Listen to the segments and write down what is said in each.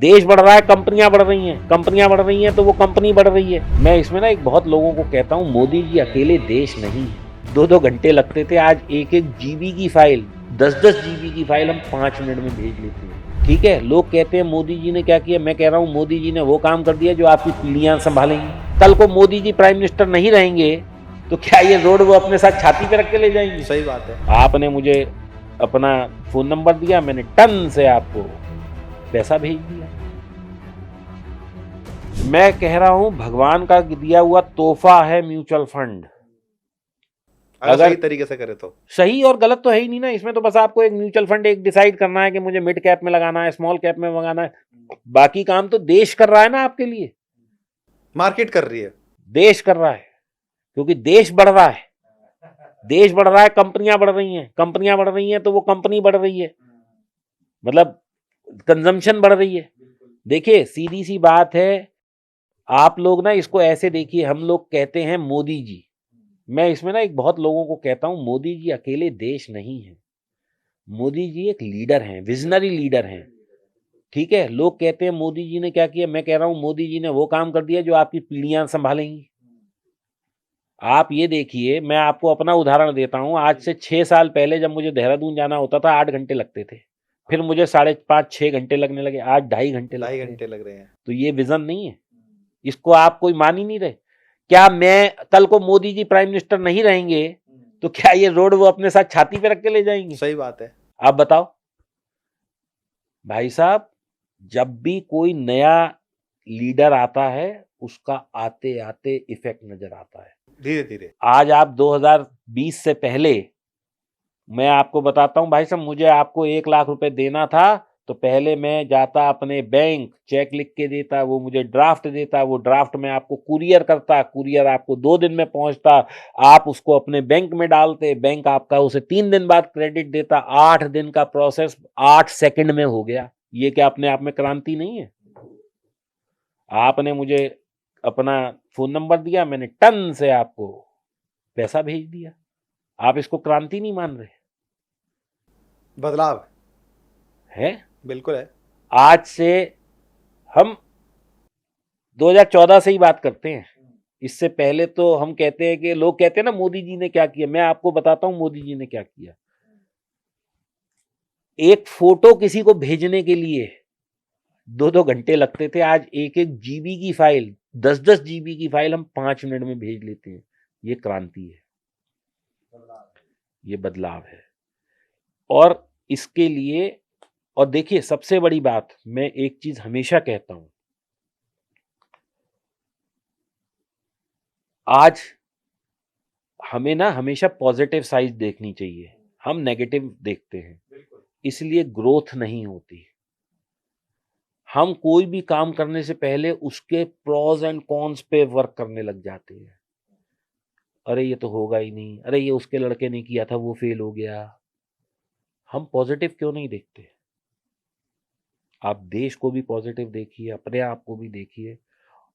देश बढ़ रहा है, कंपनियां बढ़ रही हैं, कंपनियां बढ़ रही हैं तो वो कंपनी बढ़ रही है। मैं इसमें ना एक बहुत लोगों को कहता हूं, मोदी जी अकेले देश नहीं है। 2-2 घंटे लगते थे, आज 1-1 जीबी की फाइल, 10-10 जीबी की फाइल हम 5 मिनट में भेज लेते हैं। ठीक है, लोग कहते हैं मोदी जी ने क्या किया, मैं कह रहा हूं मोदी जी ने वो काम कर दिया जो आपकी पीढ़ियां संभालेंगी। कल को मोदी जी प्राइम मिनिस्टर नहीं रहेंगे तो क्या ये रोड वो अपने साथ छाती पे रख के ले जाएंगे? सही बात है। आपने मुझे अपना फोन नंबर दिया, मैंने टन से आपको पैसा भेज दिया। मैं कह रहा हूं भगवान का दिया हुआ तोहफा है म्यूचुअल फंड। अगर सही तरीके से करे तो सही और गलत तो है ही नहीं ना इसमें, तो बस आपको एक म्यूचुअल फंड एक डिसाइड करना है कि मुझे मिड कैप में लगाना है, स्मॉल कैप में लगाना है। बाकी काम तो देश कर रहा है ना आपके लिए, मार्केट कर रही है, देश कर रहा है, क्योंकि देश बढ़ रहा है। देश बढ़ रहा है, कंपनियां बढ़ रही हैं, कंपनियां बढ़ रही हैं तो वो कंपनी बढ़ रही है, मतलब कंजम्पशन बढ़ रही है। देखिए सीधी सी बात है, आप लोग ना इसको ऐसे देखिए, हम लोग कहते हैं मोदी जी, मैं इसमें ना एक बहुत लोगों को कहता हूं मोदी जी अकेले देश नहीं है। मोदी जी एक लीडर हैं, विजनरी लीडर हैं। ठीक है, लोग कहते हैं मोदी जी ने क्या किया, मैं कह रहा हूं मोदी जी ने वो काम कर दिया जो आपकी पीढ़ियां संभालेंगी। आप ये देखिए, मैं आपको अपना उदाहरण देता हूं, आज से 6 साल पहले जब मुझे देहरादून जाना होता था 8 घंटे लगते थे, फिर मुझे 5.5-6 घंटे लगने लगे, आज 2.5 घंटे लग रहे हैं। तो ये विजन नहीं है, इसको आप कोई मान ही नहीं रहे। क्या मैं कल को मोदी जी प्राइम मिनिस्टर नहीं रहेंगे तो क्या ये रोड वो अपने साथ छाती पे रख के ले जाएंगे? सही बात है। आप बताओ भाई साहब, जब भी कोई नया लीडर आता है उसका आते आते इफेक्ट नजर आता है धीरे धीरे। आज आप 2020 से पहले, मैं आपको बताता हूं भाई साहब, मुझे आपको 1 लाख रुपए देना था तो पहले मैं जाता अपने बैंक, चेक लिख के देता, वो मुझे ड्राफ्ट देता, वो ड्राफ्ट में आपको कुरियर करता, कुरियर आपको 2 दिन में पहुंचता, आप उसको अपने बैंक में डालते, बैंक आपका उसे 3 दिन बाद क्रेडिट देता। 8 दिन का प्रोसेस 8 सेकंड में हो गया। ये क्या अपने आप में क्रांति नहीं है? आपने मुझे अपना फोन नंबर दिया, मैंने टन से आपको पैसा भेज दिया। आप इसको क्रांति नहीं मान रहे? बदलाव है, बिल्कुल है। आज से हम 2014 से ही बात करते हैं, इससे पहले तो हम कहते हैं कि लोग कहते हैं ना मोदी जी ने क्या किया, मैं आपको बताता हूं मोदी जी ने क्या किया। एक फोटो किसी को भेजने के लिए 2-2 घंटे लगते थे, आज 1-1 जीबी की फाइल, 10-10 जीबी की फाइल हम 5 मिनट में भेज लेते हैं। ये क्रांति है, ये बदलाव है। और इसके लिए, और देखिए सबसे बड़ी बात, मैं एक चीज हमेशा कहता हूं, आज हमें ना हमेशा पॉजिटिव साइड देखनी चाहिए, हम नेगेटिव देखते हैं, इसलिए ग्रोथ नहीं होती। हम कोई भी काम करने से पहले उसके प्रोज एंड कॉन्स पे वर्क करने लग जाते हैं। अरे ये तो होगा ही नहीं, अरे ये उसके लड़के ने किया था वो फेल हो गया। हम पॉजिटिव क्यों नहीं देखते? आप देश को भी पॉजिटिव देखिए, अपने आप को भी देखिए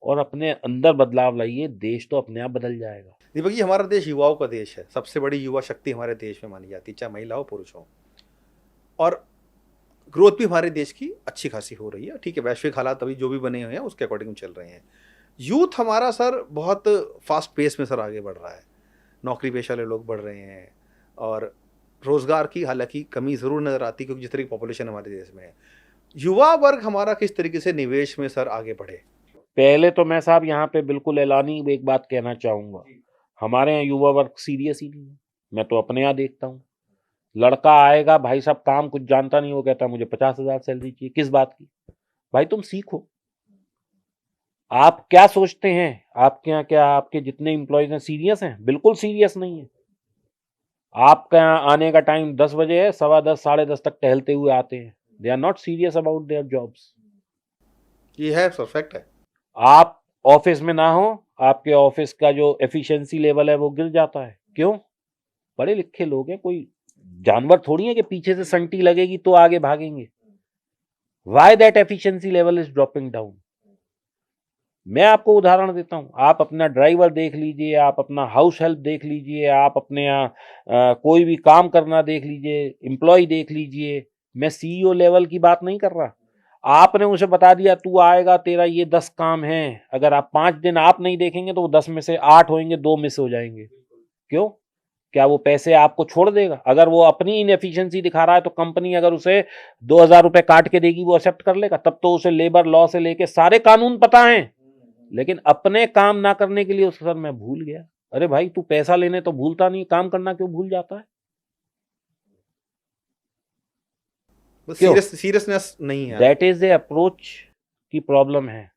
और अपने अंदर बदलाव लाइए, देश तो अपने आप बदल जाएगा। दीपक जी, हमारा देश युवाओं का देश है, सबसे बड़ी युवा शक्ति हमारे देश में मानी जाती है, चाहे महिला हो पुरुष हो। और ग्रोथ भी हमारे देश की अच्छी खासी हो रही है। ठीक है, वैश्विक हालात अभी जो भी बने हुए हैं उसके अकॉर्डिंग चल रहे हैं। यूथ हमारा सर बहुत फास्ट पेस में सर आगे बढ़ रहा है, नौकरी पेशा वाले लोग बढ़ रहे हैं और रोजगार की हालांकि कमी ज़रूर नज़र आती है क्योंकि जिस तरह की पॉपुलेशन हमारे देश में है। युवा वर्ग हमारा किस तरीके से निवेश में सर आगे बढ़े? पहले तो मैं साहब यहाँ पे बिल्कुल ऐलानी एक बात कहना चाहूंगा, हमारे यहाँ युवा वर्ग सीरियस ही नहीं है। मैं तो अपने यहाँ देखता हूँ, लड़का आएगा भाई साहब, काम कुछ जानता नहीं, वो कहता है मुझे 50,000 सैलरी चाहिए। किस बात की? भाई तुम सीखो। आप क्या सोचते हैं आपके यहाँ, क्या आपके जितने एम्प्लॉयज हैं सीरियस हैं? बिल्कुल सीरियस नहीं है। आपका यहाँ आने का टाइम 10 बजे है, 10:15 10:30 तक टहलते हुए आते हैं। They are not serious about their jobs. ये है सर, फैक्ट है। आप ऑफिस में ना हो, आपके ऑफिस का जो एफिशिएंसी लेवल है वो गिर जाता है। क्यों? पढ़े लिखे लोग हैं, कोई जानवर थोड़ी है कि पीछे से संटी लगेगी तो आगे भागेंगे। Why that efficiency level is dropping down? मैं आपको उदाहरण देता हूं, आप अपना ड्राइवर देख लीजिए, आप अपना हाउस हेल्प देख लीजिए, आप अपने यहाँ कोई भी काम करना देख लीजिए, एम्प्लॉय देख लीजिए। मैं सीईओ लेवल की बात नहीं कर रहा, आपने उसे बता दिया तू आएगा, तेरा ये 10 काम है, अगर आप 5 दिन आप नहीं देखेंगे तो वो 10 में से 8 होंगे, 2 मिस हो जाएंगे। क्यों? क्या वो पैसे आपको छोड़ देगा? अगर वो अपनी इनएफिशिएंसी दिखा रहा है तो कंपनी अगर उसे 2000 रुपए काट के देगी वो एक्सेप्ट कर लेगा? तब तो उसे लेबर लॉ से लेके सारे कानून पता हैं, लेकिन अपने काम ना करने के लिए उसको सर मैं भूल गया। अरे भाई तू पैसा लेने तो भूलता नहीं, काम करना क्यों भूल जाता है? क्यों? सीरियसनेस नहीं है। दैट इज द अप्रोच की प्रॉब्लम है।